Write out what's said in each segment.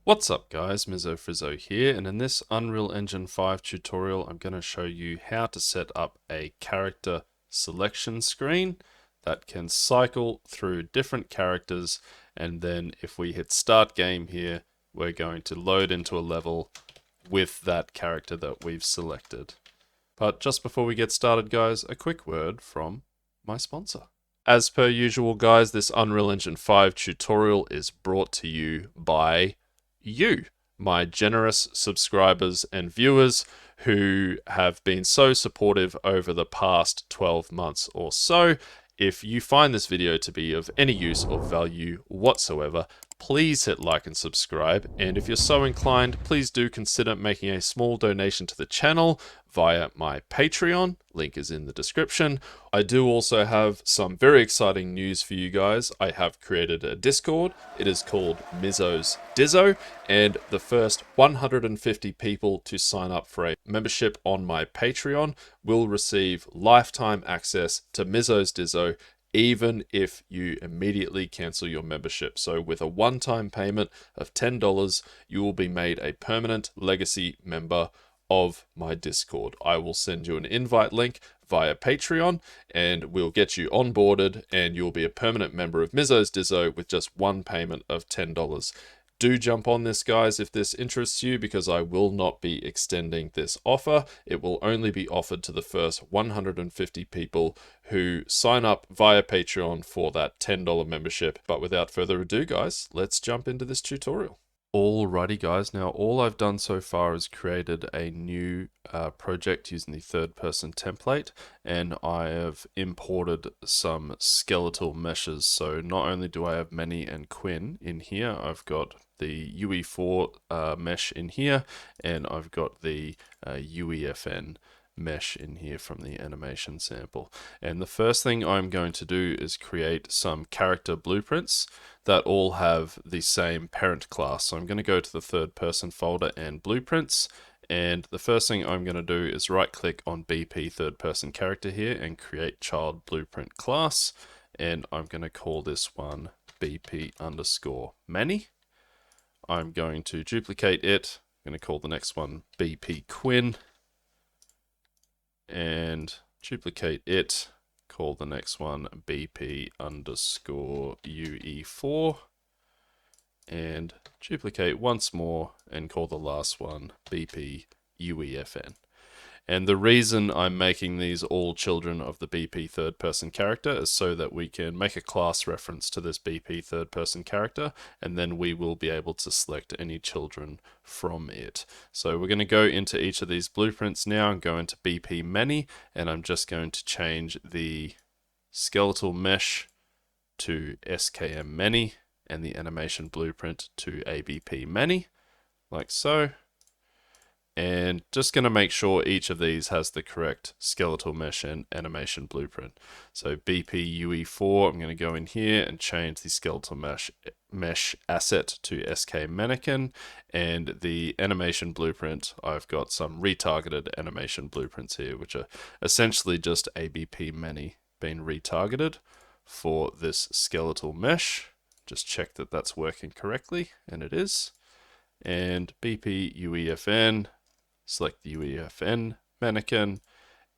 What's up guys, MizzoFrizzo here, and in this Unreal Engine 5 tutorial I'm going to show you how to set up a character selection screen that can cycle through different characters, and then if we hit start game here, we're going to load into a level with that character that we've selected. But just before we get started guys, a quick word from my sponsor. As per usual guys, this Unreal Engine 5 tutorial is brought to you by you, my generous subscribers and viewers who have been so supportive over the past 12 months or so. If you find this video to be of any use or value whatsoever, please hit like and subscribe, and if you're so inclined, please do consider making a small donation to the channel via my Patreon. Link is in the description. I do also have some very exciting news for you guys. I have created a Discord. It is called MizzoFrizzo, and the first 150 people to sign up for a membership on my Patreon will receive lifetime access to MizzoFrizzo, even if you immediately cancel your membership. So with a one-time payment of $10, you will be made a permanent legacy member of my Discord. I will send you an invite link via Patreon and we'll get you onboarded, and you'll be a permanent member of MizzoFrizzo with just one payment of $10. Do jump on this guys if this interests you, because I will not be extending this offer. It will only be offered to the first 150 people who sign up via Patreon for that $10 membership. But without further ado guys, let's jump into this tutorial. Alrighty guys, now all I've done so far is created a new project using the third person template, and I have imported some skeletal meshes. So not only do I have Manny and Quinn in here, I've got the UE4 mesh in here, and I've got the UEFN mesh in here from the animation sample. And the first thing I'm going to do is create some character blueprints that all have the same parent class. So I'm going to go to the third person folder and blueprints, and the first thing I'm going to do is right click on BP third person character here and create child blueprint class, and I'm going to call this one BP underscore Manny. I'm going to duplicate it. I'm going to call the next one BP Quinn, and duplicate it, call the next one BP underscore UE4, and duplicate once more and call the last one BP UEFN. And the reason I'm making these all children of the BP third person character is so that we can make a class reference to this BP third person character, and then we will be able to select any children from it. So we're going to go into each of these blueprints now and go into BP Manny, and I'm just going to change the skeletal mesh to SKM Manny and the animation blueprint to ABP Manny, like so. And just going to make sure each of these has the correct skeletal mesh and animation blueprint. So BP UE4, I'm going to go in here and change the skeletal mesh asset to SK Mannequin, and the animation blueprint, I've got some retargeted animation blueprints here, which are essentially just ABP Manny being retargeted for this skeletal mesh. Just check that that's working correctly, and it is. And BP UEFN, select the UEFN mannequin,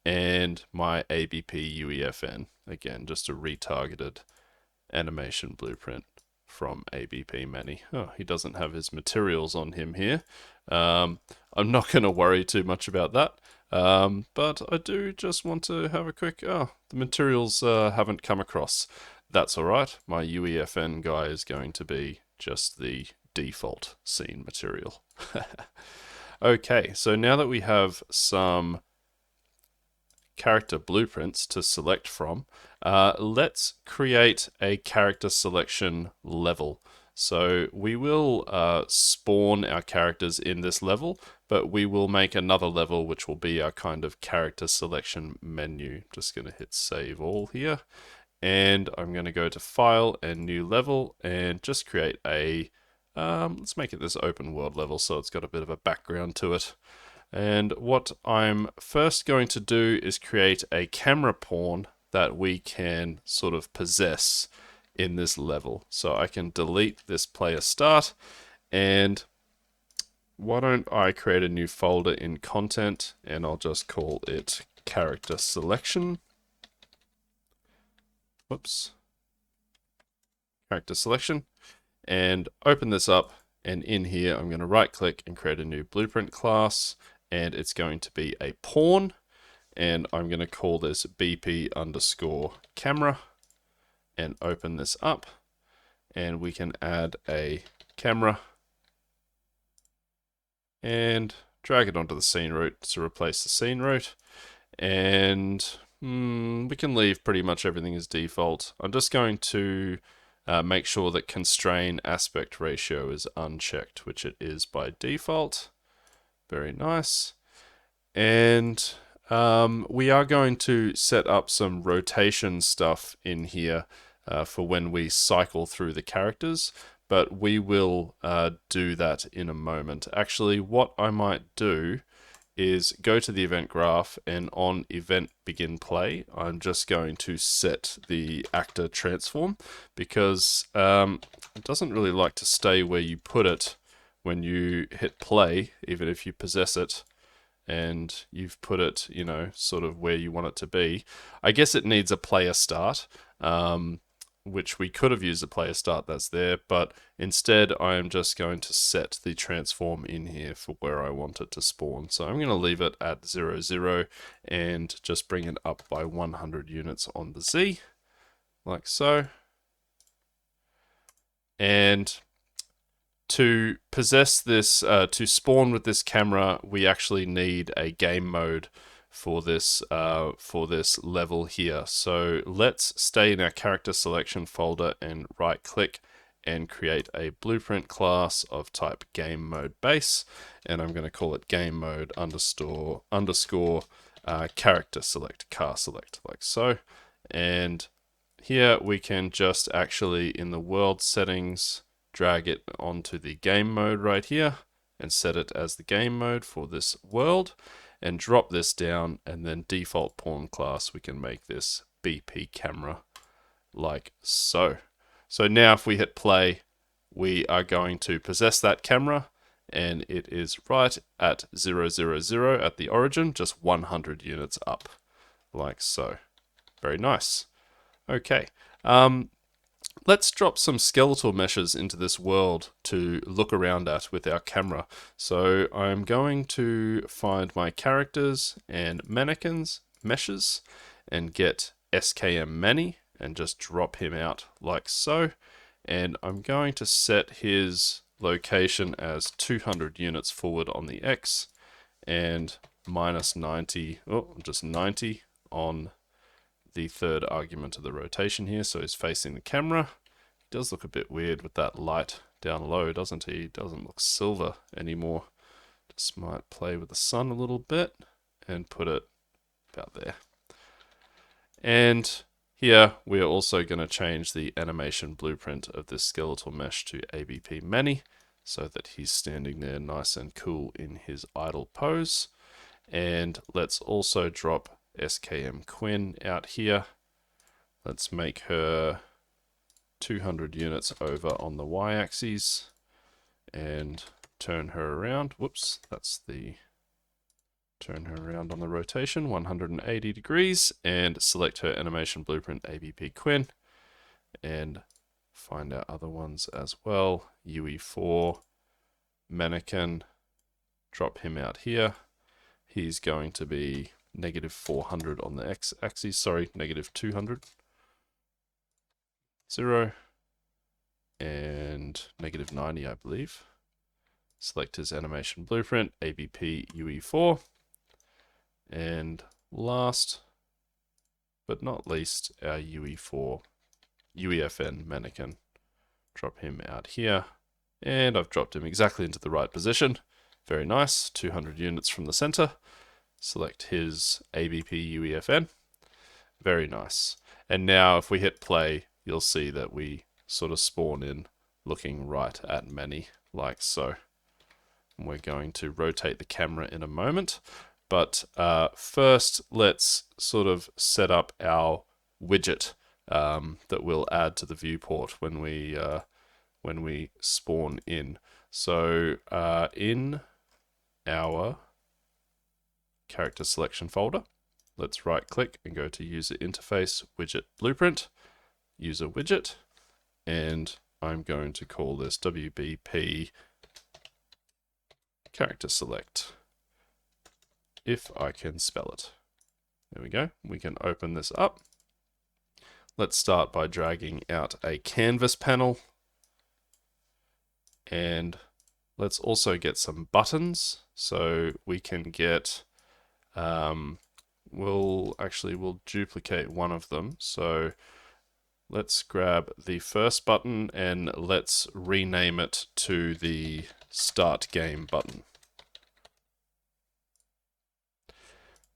and my ABP UEFN, again just a retargeted animation blueprint from ABP Manny. Oh, he doesn't have his materials on him here. I'm not going to worry too much about that, but I do just want to have a quick, the materials haven't come across. That's alright, my UEFN guy is going to be just the default scene material. Okay, so now that we have some character blueprints to select from, let's create a character selection level. So we will spawn our characters in this level, but we will make another level which will be our kind of character selection menu. Just going to hit save all here, and I'm going to go to file and new level and just create a let's make it this open world level so it's got a bit of a background to it. And what I'm first going to do is create a camera pawn that we can sort of possess in this level. So I can delete this player start, and why don't I create a new folder in content, and I'll just call it character selection. Whoops. Character selection. And open this up, and in here I'm going to right click and create a new blueprint class, and it's going to be a pawn, and I'm going to call this BP underscore camera, and open this up, and we can add a camera and drag it onto the scene root to replace the scene root, and we can leave pretty much everything as default. I'm just going to make sure that constrain aspect ratio is unchecked, which it is by default. Very nice. And we are going to set up some rotation stuff in here for when we cycle through the characters, but we will do that in a moment. Actually, what I might do is go to the event graph, and on event begin play, I'm just going to set the actor transform, because it doesn't really like to stay where you put it when you hit play, even if you possess it and you've put it, you know, sort of where you want it to be. I guess it needs a player start, which we could have used a player start that's there, but instead I am just going to set the transform in here for where I want it to spawn. So I'm going to leave it at 0, 0 and just bring it up by 100 units on the Z, like so. And to possess this, to spawn with this camera, we actually need a game mode for this level here. So let's stay in our character selection folder and right click and create a blueprint class of type game mode base, and I'm going to call it game mode underscore character select car select, like so. And here we can just actually in the world settings drag it onto the game mode right here and set it as the game mode for this world, and drop this down, and then default pawn class we can make this BP camera, like so. So now if we hit play, we are going to possess that camera, and it is right at 0, 0, 0 at the origin, just 100 units up, like so. Very nice. Okay. Let's drop some skeletal meshes into this world to look around at with our camera. So I'm going to find my characters and mannequins meshes and get SKM Mani and just drop him out like so. And I'm going to set his location as 200 units forward on the X and minus 90, just 90 on the third argument of the rotation here, so he's facing the camera. He does look a bit weird with that light down low, doesn't he? He doesn't look silver anymore. Just might play with the sun a little bit and put it about there. And here we are also going to change the animation blueprint of this skeletal mesh to ABP Mani, so that he's standing there nice and cool in his idle pose. And let's also drop SKM Quinn out here. Let's make her 200 units over on the y-axis and turn her around. Whoops, that's the turn her around on the rotation 180 degrees, and select her animation blueprint ABP Quinn, and find our other ones as well. UE4 mannequin, drop him out here. He's going to be negative 400 on the x-axis, sorry, negative 200, 0, and negative 90, I believe. Select his animation blueprint, ABP UE4, and last but not least, our UE4 UEFN mannequin. Drop him out here, and I've dropped him exactly into the right position. Very nice, 200 units from the center. Select his ABP UEFN. Very nice. And now if we hit play, you'll see that we sort of spawn in looking right at Mani, like so. And we're going to rotate the camera in a moment. But first, let's sort of set up our widget that we'll add to the viewport when we spawn in. So in our character selection folder. Let's right click and go to user interface widget blueprint, user widget, and I'm going to call this WBP character select, if I can spell it. There we go. We can open this up. Let's start by dragging out a canvas panel, and let's also get some buttons so we can get we'll duplicate one of them. So let's grab the first button and let's rename it to the start game button.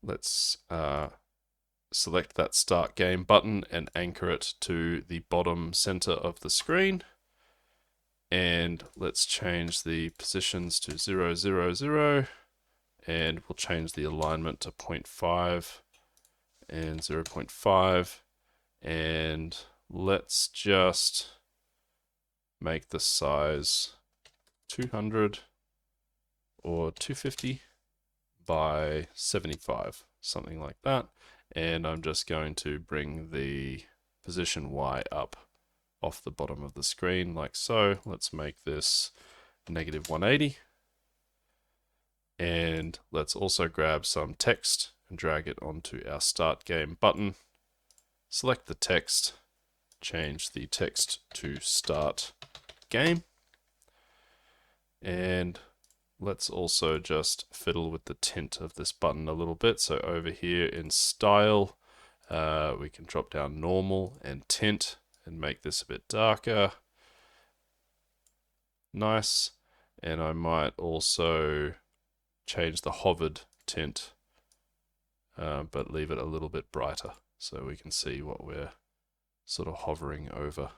Let's select that start game button and anchor it to the bottom center of the screen. And let's change the positions to 0, 0, 0. And we'll change the alignment to 0.5 and 0.5. And let's just make the size 200 or 250 by 75, something like that. And I'm just going to bring the position Y up off the bottom of the screen like so. Let's make this -180. And let's also grab some text and drag it onto our start game button. Select the text, change the text to start game. And let's also just fiddle with the tint of this button a little bit. So over here in style, we can drop down normal and tint and make this a bit darker. Nice. And I might also change the hovered tint, but leave it a little bit brighter so we can see what we're sort of hovering over.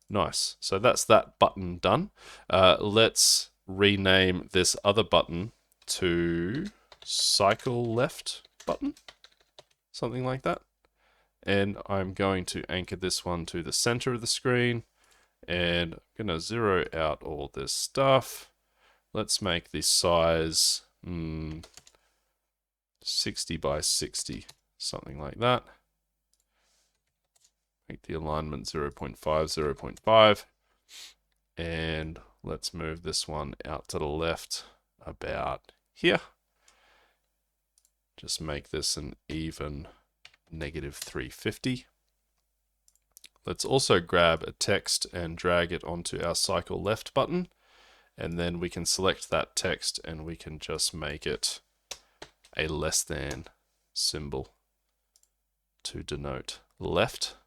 Nice. So that's that button done. Let's rename this other button to cycle left button, something like that. And I'm going to anchor this one to the center of the screen, and I'm going to zero out all this stuff. Let's make the size 60 by 60, something like that. Make the alignment 0.5, 0.5. And let's move this one out to the left about here. Just make this an even -350. Let's also grab a text and drag it onto our cycle left button. And then we can select that text and we can just make it a less than symbol to denote left.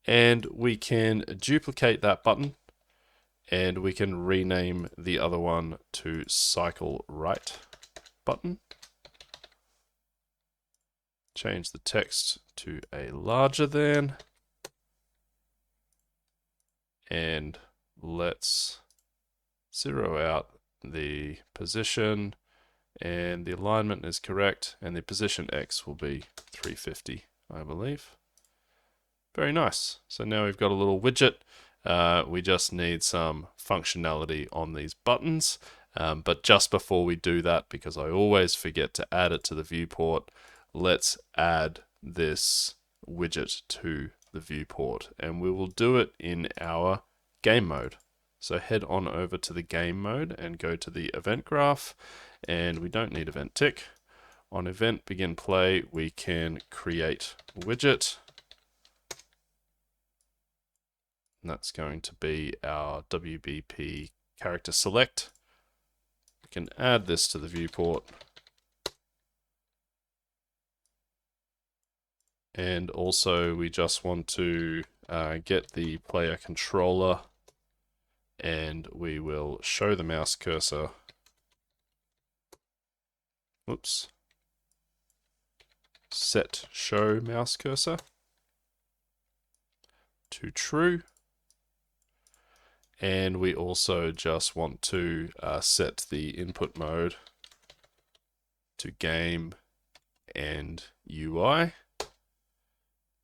And we can duplicate that button and we can rename the other one to cycle right button. Change the text to a larger than. And let's zero out the position, and the alignment is correct, and the position X will be 350, I believe. Very nice. So now we've got a little widget. We just need some functionality on these buttons. But just before we do that, because I always forget to add it to the viewport, let's add this widget to the viewport, and we will do it in our game mode. So head on over to the game mode and go to the event graph, and we don't need event tick. On event begin play, we can create widget. And that's going to be our WBP character select. We can add this to the viewport. And also we just want to get the player controller, and we will show the mouse cursor. Oops. Set show mouse cursor to true. And we also just want to set the input mode to game and UI,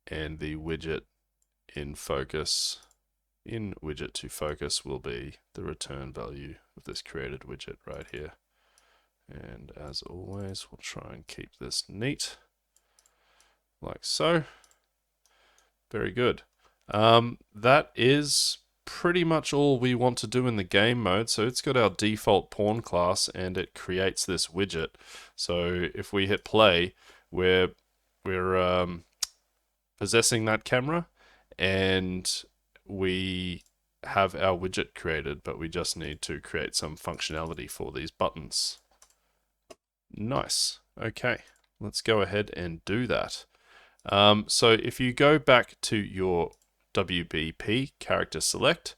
and the widget in focus, in widget to focus, will be the return value of this created widget right here. And as always, we'll try and keep this neat, like so. Very good. That is pretty much all we want to do in the game mode. So it's got our default pawn class and it creates this widget. So if we hit play, we're possessing that camera and we have our widget created, but we just need to create some functionality for these buttons. Nice. Okay, let's go ahead and do that. So if you go back to your WBP character select,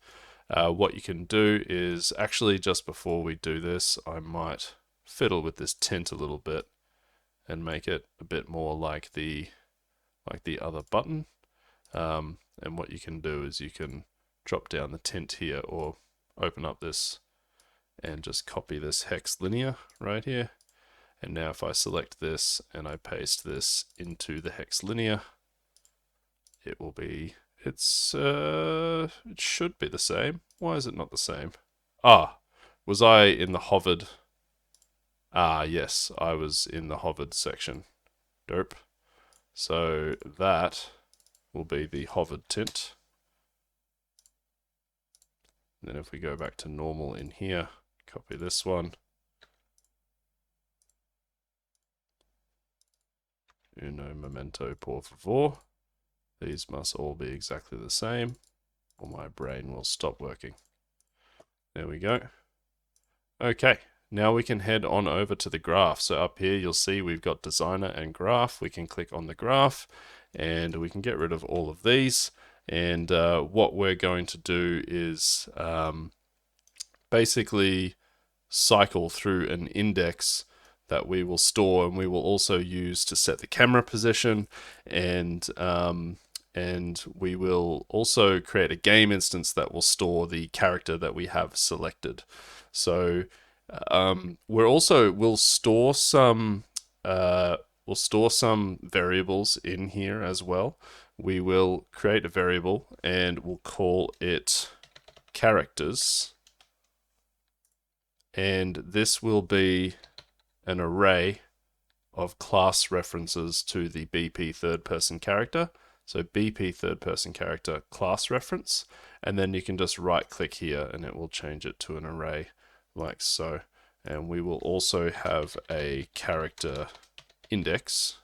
what you can do is actually, just before we do this, I might fiddle with this tint a little bit and make it a bit more like the other button. And what you can do is you can drop down the tint here or open up this and just copy this hex linear right here. And now if I select this and I paste this into the hex linear, it will be, it should be the same. Why is it not the same? Ah, was I in the hovered? Ah, yes, I was in the hovered section. Dope. So that will be the hovered tint. And then if we go back to normal in here, copy this one. Uno momento por favor. These must all be exactly the same, or my brain will stop working. There we go. Okay, now we can head on over to the graph. So up here you'll see we've got designer and graph. We can click on the graph and we can get rid of all of these. And what we're going to do is basically cycle through an index that we will store, and we will also use to set the camera position, and we will also create a game instance that will store the character that we have selected. So we'll store some variables in here as well. We will create a variable and we'll call it characters. And this will be an array of class references to the BP third person character. So BP third person character class reference, and then you can just right click here and it will change it to an array like so. And we will also have a character index,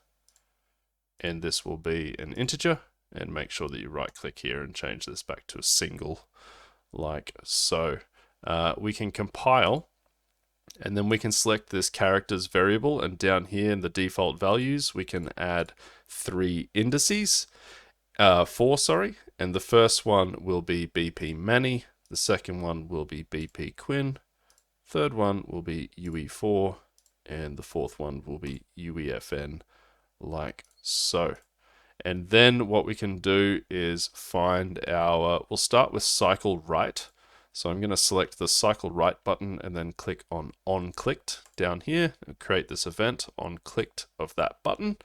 and this will be an integer, and make sure that you right click here and change this back to a single like so. We can compile, and then we can select this characters variable, and down here in the default values we can add four, and the first one will be BP Manny, the second one will be BP Quinn, third one will be UE4, and the fourth one will be UEFN like so. And then what we can do is find we'll start with cycle right. So I'm going to select the cycle right button and then click on clicked down here and create this event on clicked of that button.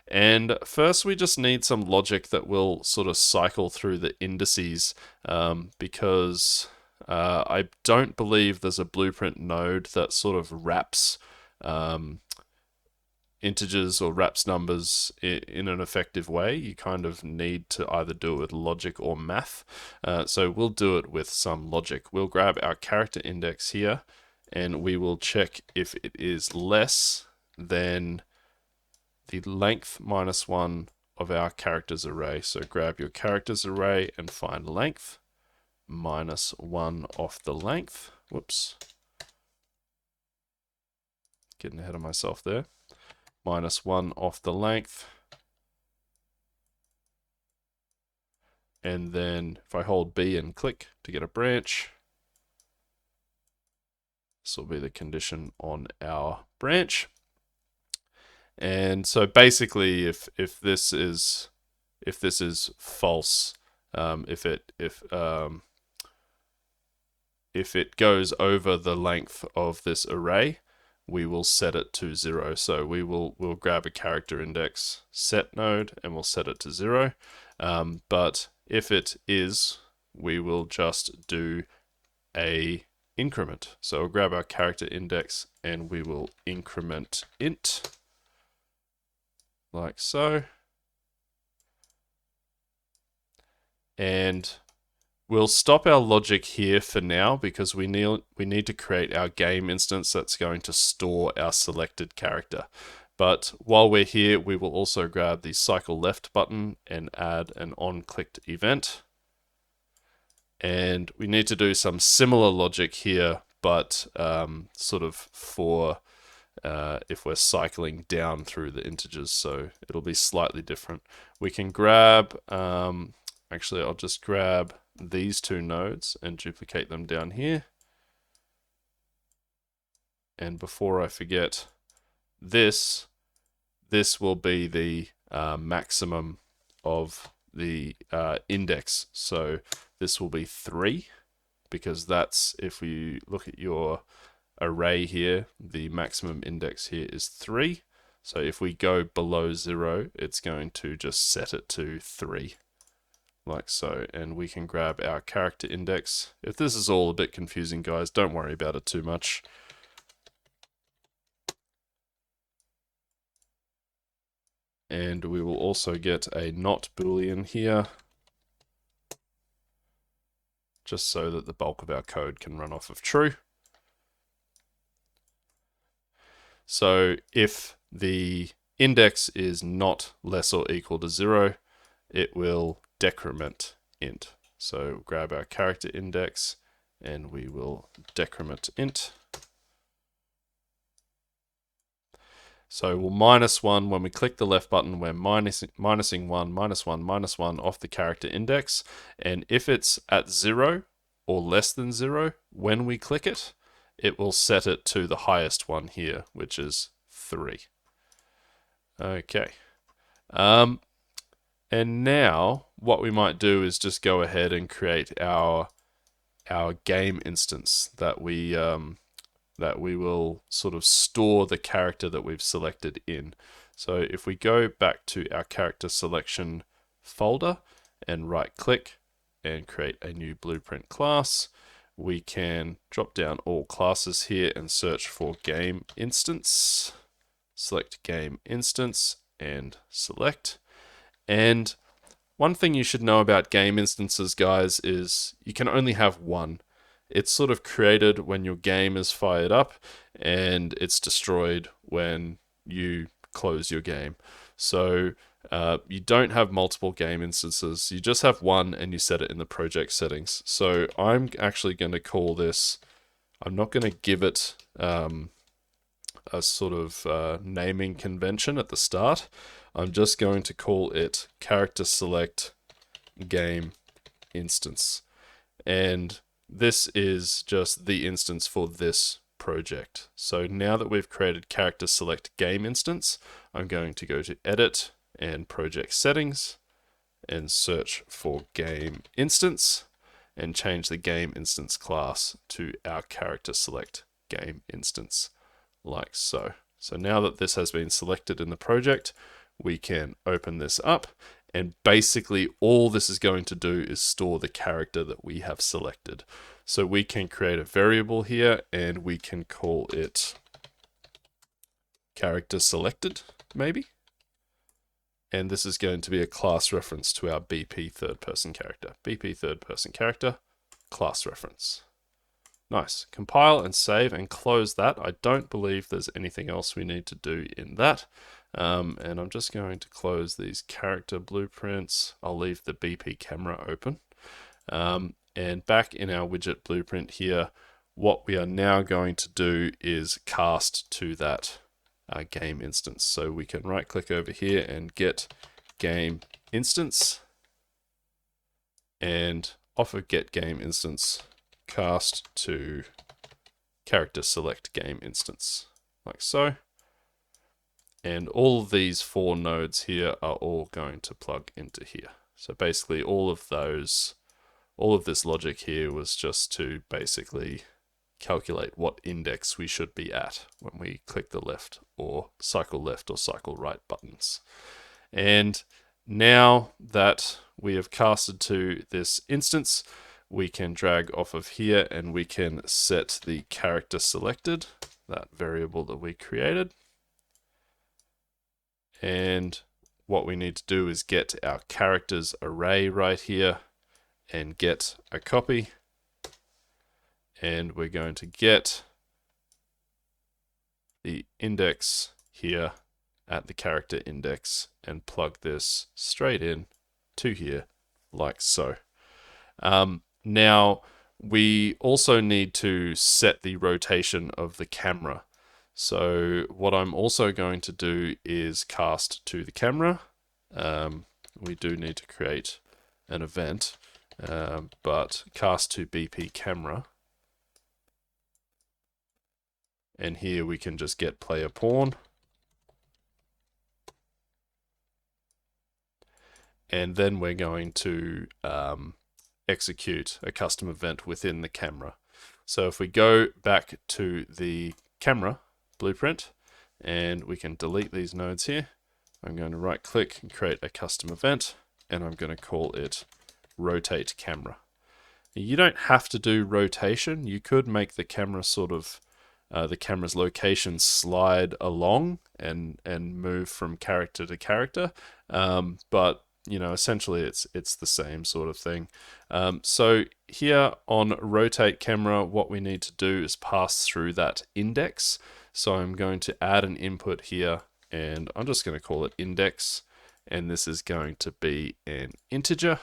And first we just need some logic that will sort of cycle through the indices, because I don't believe there's a blueprint node that sort of wraps integers or wraps numbers in an effective way. You kind of need to either do it with logic or math. So we'll do it with some logic. We'll grab our character index here and we will check if it is less than the length minus 1 of our characters array. So grab your characters array and find length minus 1 off the length. Whoops. Getting ahead of myself there. Minus 1 off the length. And then if I hold B and click to get a branch, this will be the condition on our branch. And so basically if this is false, if it goes over the length of this array, we will set it to 0. So we'll grab a character index set node and we'll set it to 0. But if it is, we will just do a increment. So we'll grab our character index and we will increment int like so. And we'll stop our logic here for now because we need to create our game instance that's going to store our selected character. But while we're here, we will also grab the cycle left button and add an on-clicked event. And we need to do some similar logic here, but sort of for if we're cycling down through the integers, so it'll be slightly different. We can grab, actually I'll just grab these two nodes and duplicate them down here. And before I forget, this will be the maximum of the index. So this will be 3, because that's, if we look at your array here, the maximum index here is 3. So if we go below 0, it's going to just set it to 3, like so. And we can grab our character index. If this is all a bit confusing, guys, don't worry about it too much. And we will also get a not boolean here, just so that the bulk of our code can run off of true. So if the index is not less or equal to 0, it will decrement int. So grab our character index and we will decrement int. So we'll -1 when we click the left button, we're minusing -1, -1, -1 off the character index. And if it's at 0 or less than 0, when we click it, it will set it to the highest one here, which is 3. Okay. And now what we might do is just go ahead and create our game instance that we will sort of store the character that we've selected in. So if we go back to our character selection folder and right click and create a new blueprint class, we can drop down all classes here and search for game instance. Select game instance and select. And one thing you should know about game instances, guys, is you can only have one. It's sort of created when your game is fired up, and it's destroyed when you close your game. So you don't have multiple game instances. You just have one, and you set it in the project settings. So I'm actually going to call this, I'm not going to give it a sort of naming convention at the start. I'm just going to call it character select game instance. And this is just the instance for this project. So now that we've created character select game instance, I'm going to go to edit and project settings and search for game instance and change the game instance class to our character select game instance, like so. So now that this has been selected in the project, we can open this up, and basically all this is going to do is store the character that we have selected. So we can create a variable here and we can call it character selected, maybe. And this is going to be a class reference to our BP third person character. BP third person character, class reference. Nice. Compile and save and close that. I don't believe there's anything else we need to do in that. And I'm just going to close these character blueprints. I'll leave the BP camera open. And back in our widget blueprint here, what we are now going to do is cast to that game instance. So we can right click over here and get game instance, and off of get game instance, cast to character select game instance, like so. And all of these 4 nodes here are all going to plug into here. So basically all of this logic here was just to basically calculate what index we should be at when we click the left or cycle right buttons. And now that we have casted to this instance, we can drag off of here and we can set the character selected, that variable that we created. And what we need to do is get our characters array right here and get a copy. And we're going to get the index here at the character index and plug this straight in to here like so. Now we also need to set the rotation of the camera. So what I'm also going to do is cast to the camera. We do need to create an event, but cast to BP camera. And here we can just get player pawn. And then we're going to execute a custom event within the camera. So if we go back to the camera blueprint, and we can delete these nodes here, I'm going to right click and create a custom event, and I'm going to call it rotate camera. You don't have to do rotation. You could make the camera sort of the camera's location slide along and move from character to character, but you know, essentially it's the same sort of thing. So here on rotate camera, what we need to do is pass through that index. So I'm going to add an input here, and I'm just going to call it index, and this is going to be an integer.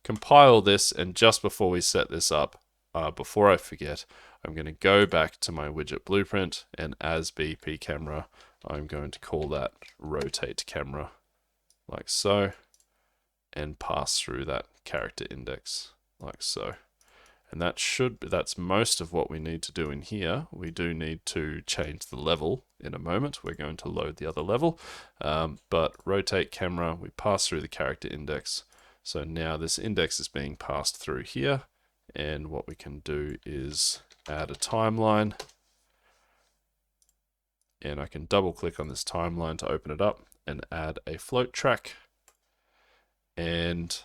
Compile this, and just before we set this up, before I forget, I'm going to go back to my widget blueprint, and as BP camera, I'm going to call that rotate camera, like so, and pass through that character index, like so. And that's most of what we need to do in here. We do need to change the level in a moment. We're going to load the other level, but rotate camera, we pass through the character index. So now this index is being passed through here, and what we can do is add a timeline, and I can double click on this timeline to open it up and add a float track. And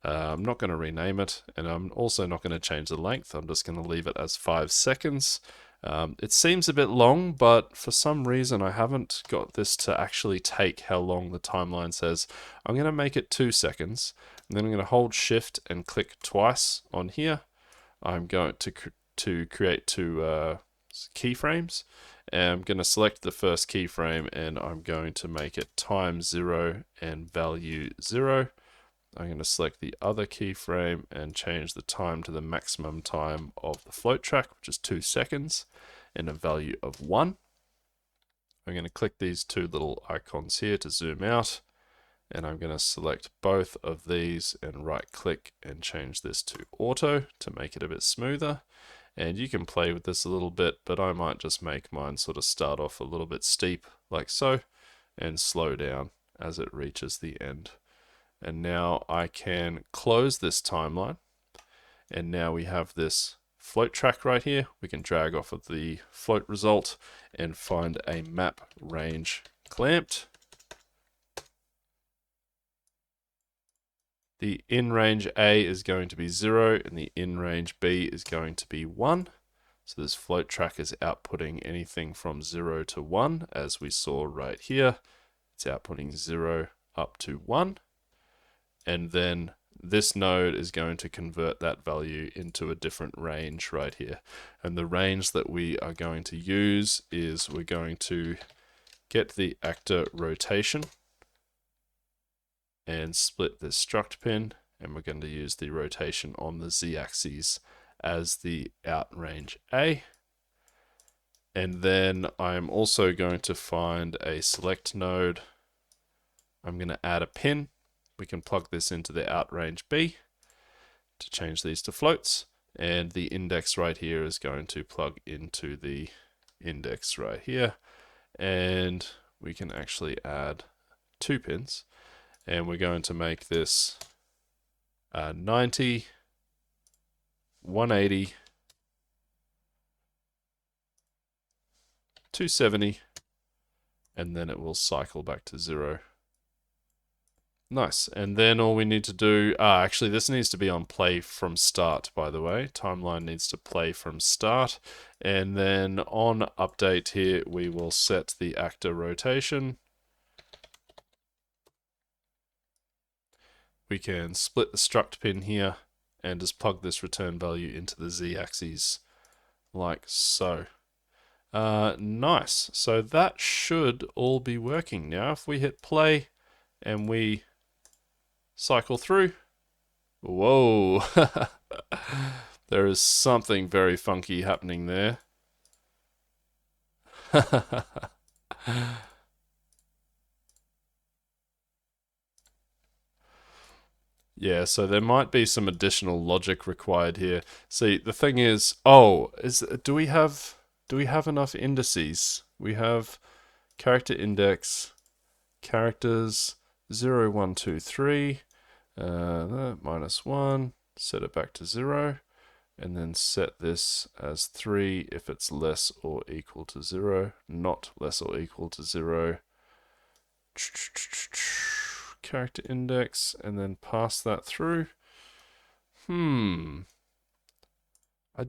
I'm not going to rename it, and I'm also not going to change the length. I'm just going to leave it as 5 seconds. It seems a bit long, but for some reason I haven't got this to actually take how long the timeline says. I'm going to make it 2 seconds, and then I'm going to hold shift and click twice on here. I'm going to create 2 keyframes, and I'm going to select the first keyframe, and I'm going to make it time 0 and value 0. I'm going to select the other keyframe and change the time to the maximum time of the float track, which is 2 seconds, and a value of 1. I'm going to click these 2 little icons here to zoom out, and I'm going to select both of these and right click and change this to auto to make it a bit smoother. And you can play with this a little bit, but I might just make mine sort of start off a little bit steep like so and slow down as it reaches the end. And now I can close this timeline, and now we have this float track right here. We can drag off of the float result and find a map range clamped. The in range A is going to be 0, and the in range B is going to be 1. So this float track is outputting anything from 0 to 1, as we saw right here. It's outputting 0 up to 1. And then this node is going to convert that value into a different range right here. And the range that we are going to use is we're going to get the actor rotation and split this struct pin, and we're going to use the rotation on the z-axis as the out range A. And then I'm also going to find a select node. I'm going to add a pin. We can plug this into the out range B to change these to floats, and the index right here is going to plug into the index right here, and we can actually add 2 pins, and we're going to make this 90, 180, 270, and then it will cycle back to 0. Nice. And then all we need to do, actually this needs to be on play from start, by the way. Timeline needs to play from start. And then on update here, we will set the actor rotation. We can split the struct pin here and just plug this return value into the z-axis like so. Nice. So that should all be working now. If we hit play and we cycle through, whoa, there is something very funky happening there. Yeah, so there might be some additional logic required here. See, the thing is, do we have enough indices? We have character index, characters 0, 1, 2, 3, -1, set it back to 0, and then set this as 3 if it's less or equal to 0, not less or equal to 0. Character index, and then pass that through. I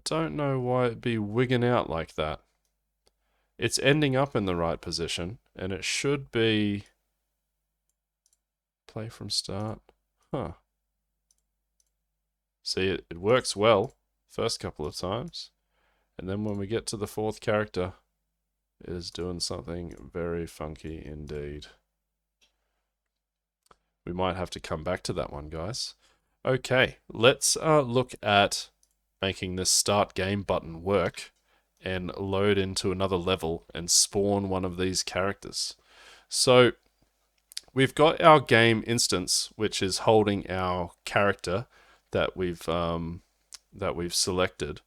don't know why it'd be wigging out like that. It's ending up in the right position, and it should be play from start. Huh. See, it works well first couple of times, and then when we get to the fourth character, it is doing something very funky indeed. We might have to come back to that one, guys. Okay, let's look at making this start game button work and load into another level and spawn one of these characters. So we've got our game instance, which is holding our character that we've selected,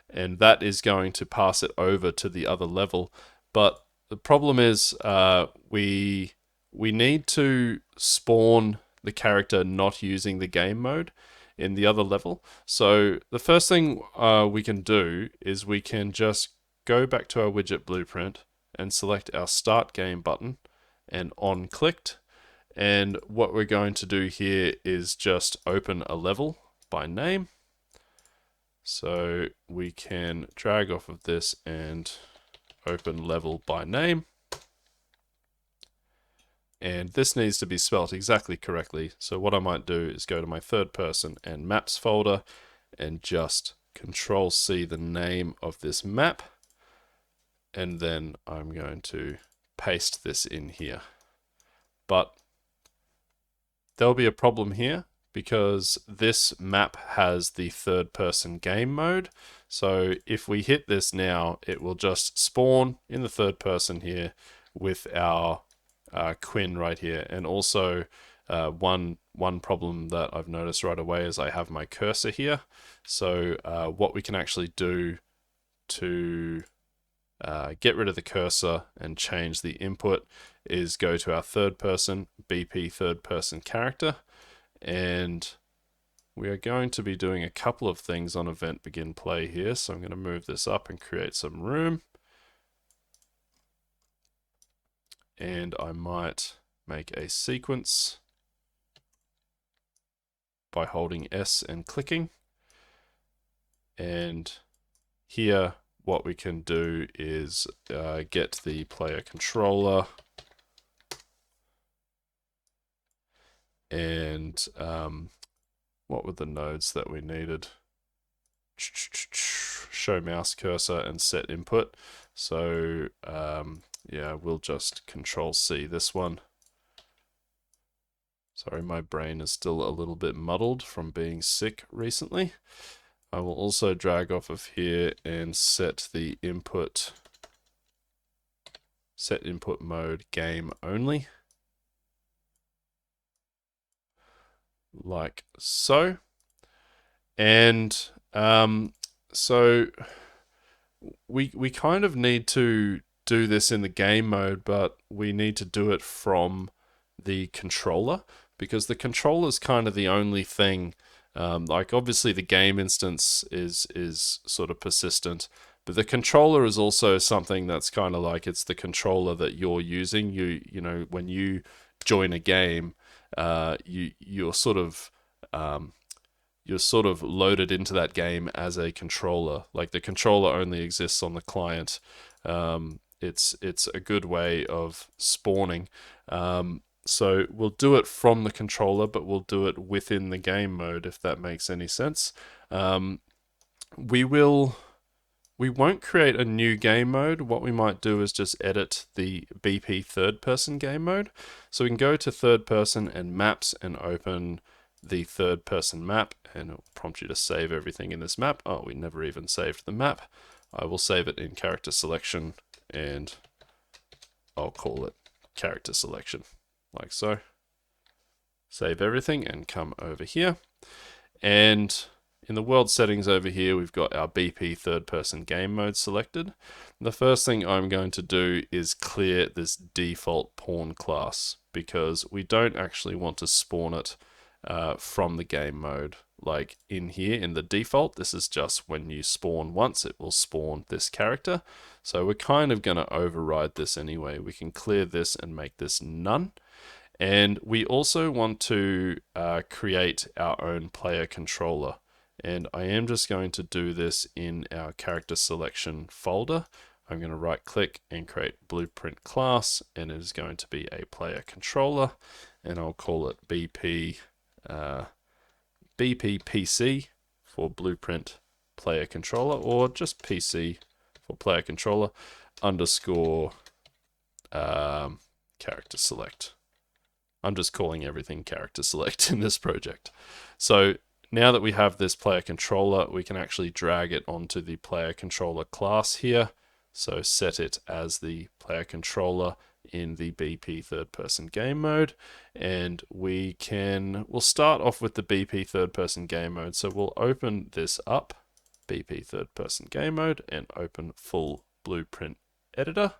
and that is going to pass it over to the other level. But the problem is we need to spawn the character not using the game mode in the other level. So the first thing we can do is we can just go back to our widget blueprint and select our start game button and on clicked. And what we're going to do here is just open a level by name. So we can drag off of this and open level by name. And this needs to be spelt exactly correctly. So what I might do is go to my third person and maps folder and just Control C the name of this map. And then I'm going to paste this in here. But there'll be a problem here because this map has the third person game mode. So if we hit this now, it will just spawn in the third person here with our Quinn right here. And also one problem that I've noticed right away is I have my cursor here. So what we can actually do to get rid of the cursor and change the input is go to our third person, BP third person character, and we are going to be doing a couple of things on event begin play here. So I'm going to move this up and create some room. And I might make a sequence by holding S and clicking. And here what we can do is get the player controller and what were the nodes that we needed? Show mouse cursor and set input. So yeah, we'll just Control C this one. Sorry, my brain is still a little bit muddled from being sick recently. I will also drag off of here and set the input, set input mode game only. Like so. And so we kind of need to do this in the game mode, but we need to do it from the controller because the controller is kind of the only thing. Like obviously the game instance is sort of persistent, but the controller is also something that's kind of like it's the controller that you're using. You know when you join a game, you're sort of you're sort of loaded into that game as a controller. Like the controller only exists on the client. It's a good way of spawning. So we'll do it from the controller, but we'll do it within the game mode, if that makes any sense. We won't create a new game mode. What we might do is just edit the BP third person game mode. So we can go to third person and maps and open the third person map, and it will prompt you to save everything in this map. Oh, we never even saved the map. I will save it in character selection, and I'll call it character selection, like so. Save everything and come over here. And in the world settings over here, we've got our BP third person game mode selected. The first thing I'm going to do is clear this default pawn class, because we don't actually want to spawn it from the game mode. Like in here in the default, this is just when you spawn once, it will spawn this character. So we're kind of going to override this anyway. We can clear this and make this none. And we also want to create our own player controller. And I am just going to do this in our character selection folder. I'm going to right click and create blueprint class, and it is going to be a player controller, and I'll call it BP PC for blueprint player controller, or just PC for player controller underscore character select. I'm just calling everything character select in this project. So now that we have this player controller, we can actually drag it onto the player controller class here. So set it as the player controller in the BP third person game mode. And we'll start off with the BP third person game mode. So we'll open this up, BP third person game mode, and open full blueprint editor.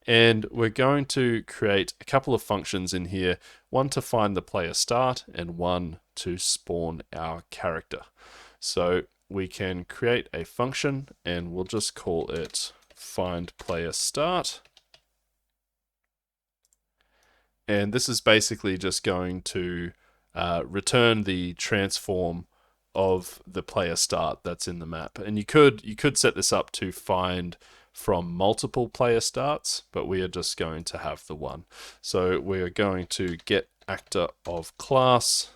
And we're going to create a couple of functions in here, one to find the player start and one to spawn our character. So we can create a function, and we'll just call it find player start. And this is basically just going to return the transform of the player start that's in the map. And you could set this up to find from multiple player starts, but we are just going to have the one. So we're going to get actor of class,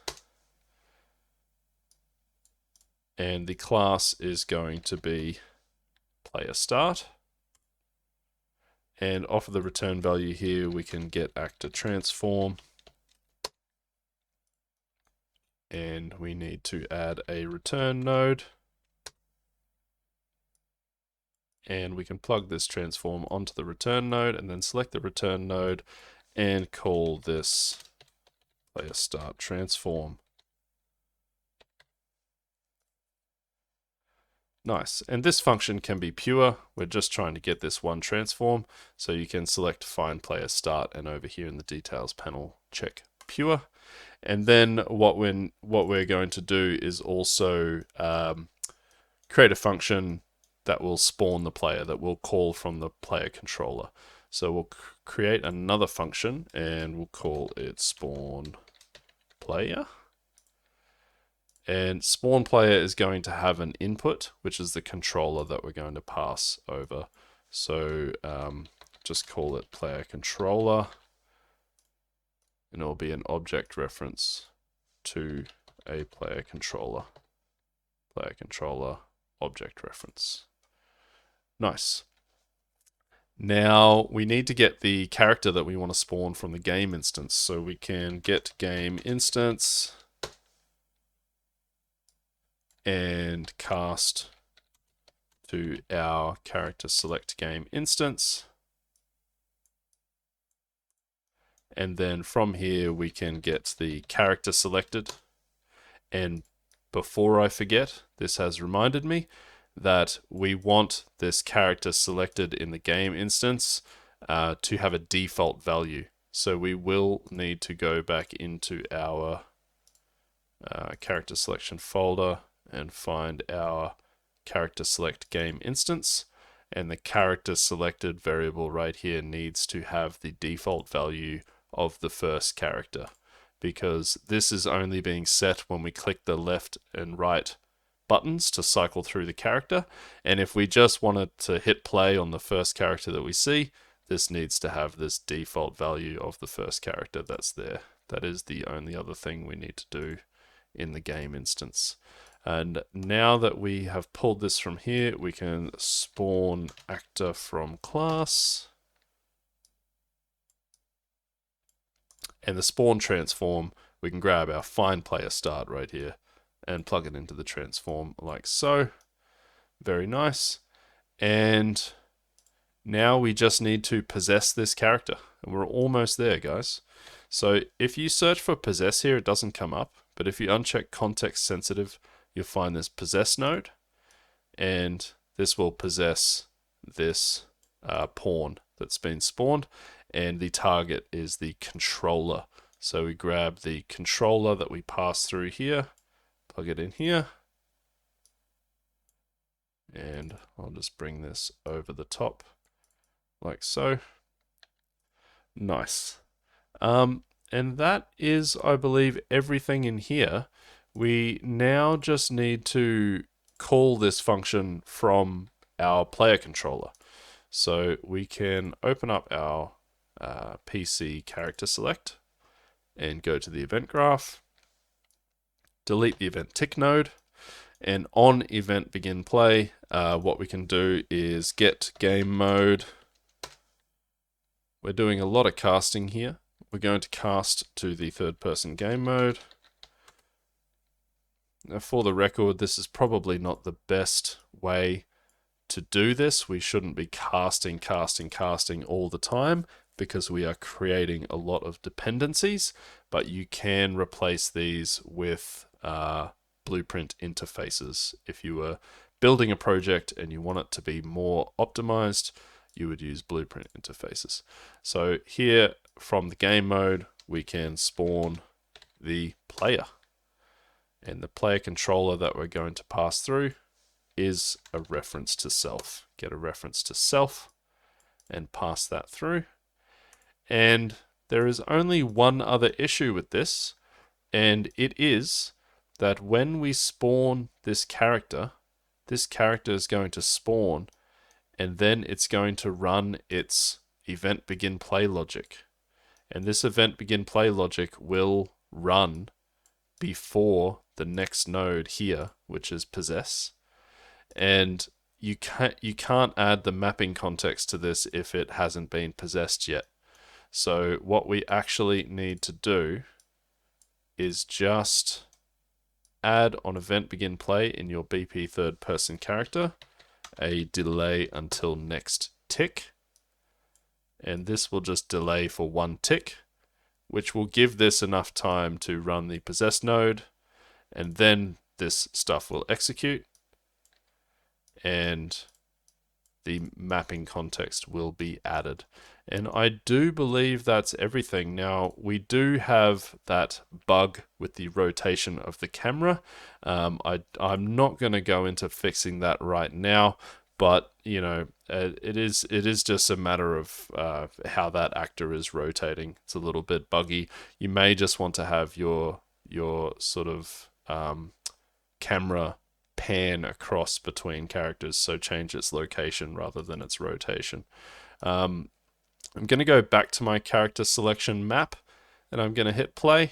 and the class is going to be player start. And off of the return value here, we can get actor transform, and we need to add a return node. And we can plug this transform onto the return node, and then select the return node and call this player start transform. Nice. And this function can be pure. We're just trying to get this one transform. So you can select find player start, and over here in the details panel, check pure. And then what we're going to do is also create a function that will spawn the player, that will call from the player controller. So we'll create another function, and we'll call it spawn player. And spawn player is going to have an input, which is the controller that we're going to pass over. So just call it player controller, and it'll be an object reference to a player controller object reference. Nice. Now we need to get the character that we want to spawn from the game instance. So we can get game instance and cast to our character select game instance. And then from here, we can get the character selected. And before I forget, this has reminded me that we want this character selected in the game instance to have a default value. So we will need to go back into our character selection folder and find our character select game instance. And the character selected variable right here needs to have the default value of the first character, because this is only being set when we click the left and right buttons to cycle through the character. And if we just wanted to hit play on the first character that we see, this needs to have this default value of the first character that's there. That is the only other thing we need to do in the game instance. And now that we have pulled this from here, we can spawn actor from class. And the spawn transform, we can grab our find player start right here and plug it into the transform like so. Very nice. And now we just need to possess this character. And we're almost there, guys. So if you search for possess here, it doesn't come up. But if you uncheck context sensitive, you'll find this possess node. And this will possess this pawn that's been spawned. And the target is the controller. So we grab the controller that we pass through here, plug it in here. And I'll just bring this over the top like so. Nice. And that is, I believe, everything in here. We now just need to call this function from our player controller. So we can open up our PC character select and go to the event graph, delete the event tick node, and on event begin play, what we can do is get game mode. We're doing a lot of casting here. We're going to cast to the third person game mode. Now, for the record, this is probably not the best way to do this. We shouldn't be casting all the time because we are creating a lot of dependencies, but you can replace these with blueprint interfaces. If you were building a project and you want it to be more optimized, you would use blueprint interfaces. So here from the game mode, we can spawn the player. And the player controller that we're going to pass through is a reference to self. Get a reference to self and pass that through. And there is only one other issue with this, and it is that when we spawn this character is going to spawn, and then it's going to run its event begin play logic. And this event begin play logic will run before the next node here, which is possess. And you can't add the mapping context to this if it hasn't been possessed yet. So what we actually need to do is just add on event begin play in your BP third person character a delay until next tick. And this will just delay for one tick, which will give this enough time to run the possess node, and then this stuff will execute and the mapping context will be added. And I do believe that's everything. Now, we do have that bug with the rotation of the camera. I'm not going to go into fixing that right now, but you know, it is just a matter of how that actor is rotating. It's a little bit buggy. You may just want to have your sort of camera pan across between characters, so change its location rather than its rotation. I'm going to go back to my character selection map, and I'm going to hit play,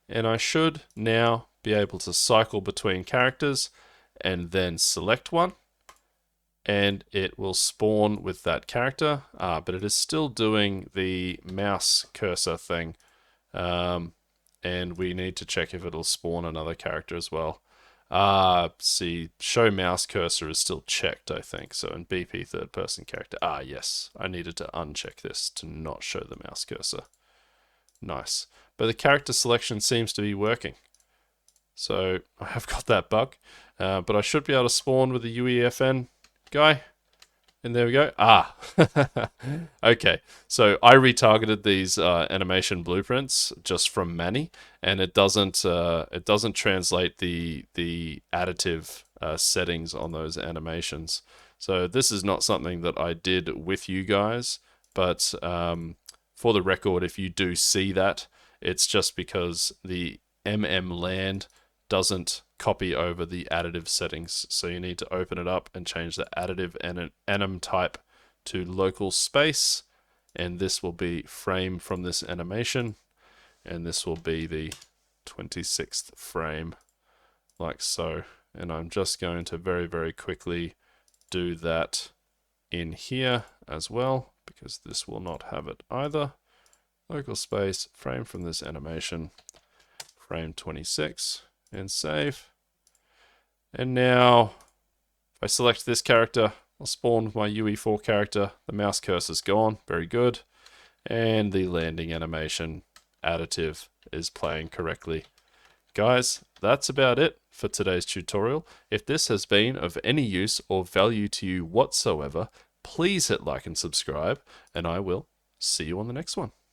and I should now be able to cycle between characters and then select one, and it will spawn with that character, but it is still doing the mouse cursor thing, and we need to check if it'll spawn another character as well. See, show mouse cursor is still checked, I think. So in BP third person character, yes, I needed to uncheck this to not show the mouse cursor. Nice. But the character selection seems to be working. So I have got that bug, but I should be able to spawn with the UEFN guy. And there we go. Okay. So I retargeted these animation blueprints just from Manny, and it doesn't translate the additive settings on those animations. So this is not something that I did with you guys, but for the record, if you do see that It's just because the land doesn't copy over the additive settings. So you need to open it up and change the additive and anim type to local space. And this will be frame from this animation. And this will be the 26th frame, like so. And I'm just going to very, very quickly do that in here as well, because this will not have it either. Local space, frame from this animation, frame 26, and save. And now, if I select this character, I'll spawn my UE4 character. The mouse cursor's gone, very good. And the landing animation additive is playing correctly. Guys, that's about it for today's tutorial. If this has been of any use or value to you whatsoever, please hit like and subscribe, and I will see you on the next one.